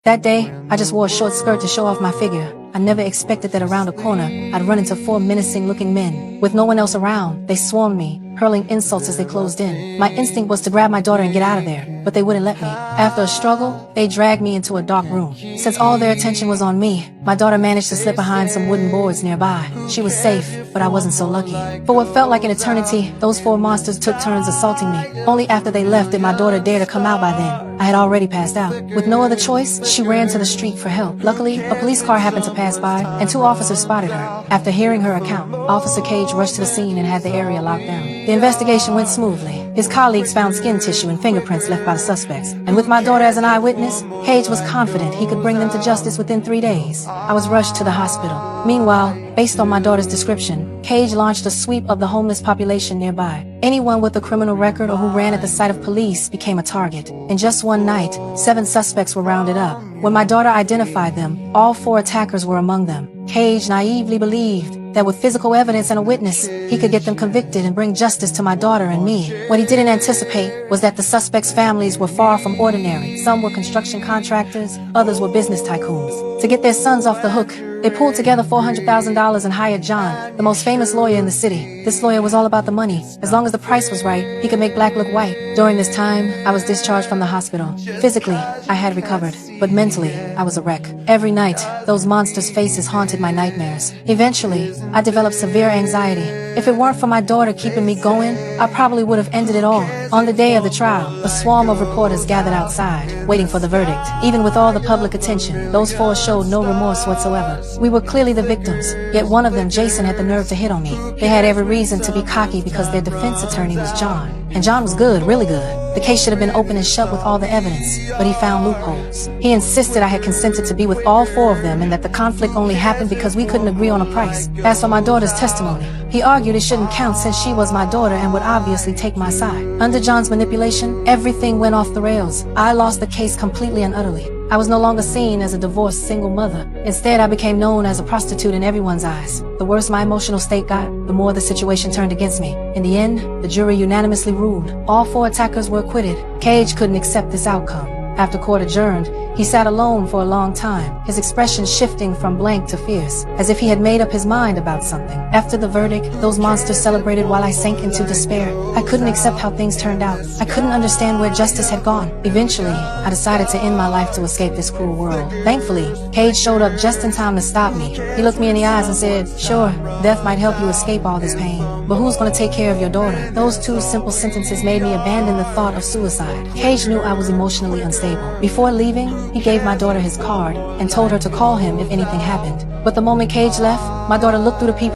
That day, I just wore a short skirt to show off my figure. I never expected that around a corner, I'd run into 4 menacing-looking men. With no one else around, they swarmed me, hurling insults as they closed in. My instinct was to grab my daughter and get out of there, but they wouldn't let me. After a struggle, they dragged me into a dark room. Since all their attention was on me, my daughter managed to slip behind some wooden boards nearby. She was safe, but I wasn't so lucky. For what felt like an eternity, those 4 monsters took turns assaulting me. Only after they left did my daughter dare to come out. By then, I had already passed out. With no other choice, she ran to the street for help. Luckily, a police car happened to pass by, and 2 officers spotted her. After hearing her account, Officer Cage rushed to the scene and had the area locked down. The investigation went smoothly. His colleagues found skin tissue and fingerprints left by the suspects. And with my daughter as an eyewitness, Cage was confident he could bring them to justice within 3 days. I was rushed to the hospital. Meanwhile, based on my daughter's description, Cage launched a sweep of the homeless population nearby. Anyone with a criminal record or who ran at the sight of police became a target. In just one night, 7 suspects were rounded up. When my daughter identified them, all 4 attackers were among them. Cage naively believed that with physical evidence and a witness, he could get them convicted and bring justice to my daughter and me. What he didn't anticipate was that the suspects' families were far from ordinary. Some were construction contractors, others were business tycoons. To get their sons off the hook, they pulled together $400,000 and hired John, the most famous lawyer in the city. This lawyer was all about the money. As long as the price was right, he could make black look white. During this time, I was discharged from the hospital. Physically, I had recovered, but mentally, I was a wreck. Every night, those monsters' faces haunted my nightmares. Eventually, I developed severe anxiety. If it weren't for my daughter keeping me going, I probably would have ended it all. On the day of the trial, a swarm of reporters gathered outside, waiting for the verdict. Even with all the public attention, those 4 showed no remorse whatsoever. We were clearly the victims, yet one of them, Jason, had the nerve to hit on me. They had every reason to be cocky because their defense attorney was John. And John was good, really good. The case should have been open and shut with all the evidence, but he found loopholes. He insisted I had consented to be with all 4 of them and that the conflict only happened because we couldn't agree on a price. As for my daughter's testimony, he argued it shouldn't count since she was my daughter and would obviously take my side. Under John's manipulation, everything went off the rails. I lost the case completely and utterly. I was no longer seen as a divorced single mother. Instead, I became known as a prostitute in everyone's eyes. The worse my emotional state got, the more the situation turned against me. In the end, the jury unanimously ruled. All 4 attackers were acquitted. Cage couldn't accept this outcome. After court adjourned, he sat alone for a long time, his expression shifting from blank to fierce, as if he had made up his mind about something. After the verdict, those monsters celebrated while I sank into despair. I couldn't accept how things turned out. I couldn't understand where justice had gone. Eventually, I decided to end my life to escape this cruel world. Thankfully, Cage showed up just in time to stop me. He looked me in the eyes and said, "Sure, death might help you escape all this pain, but who's going to take care of your daughter?" Those 2 simple sentences made me abandon the thought of suicide. Cage knew I was emotionally unstable. Before leaving, he gave my daughter his card and told her to call him if anything happened. But the moment Cage left, my daughter looked through the peephole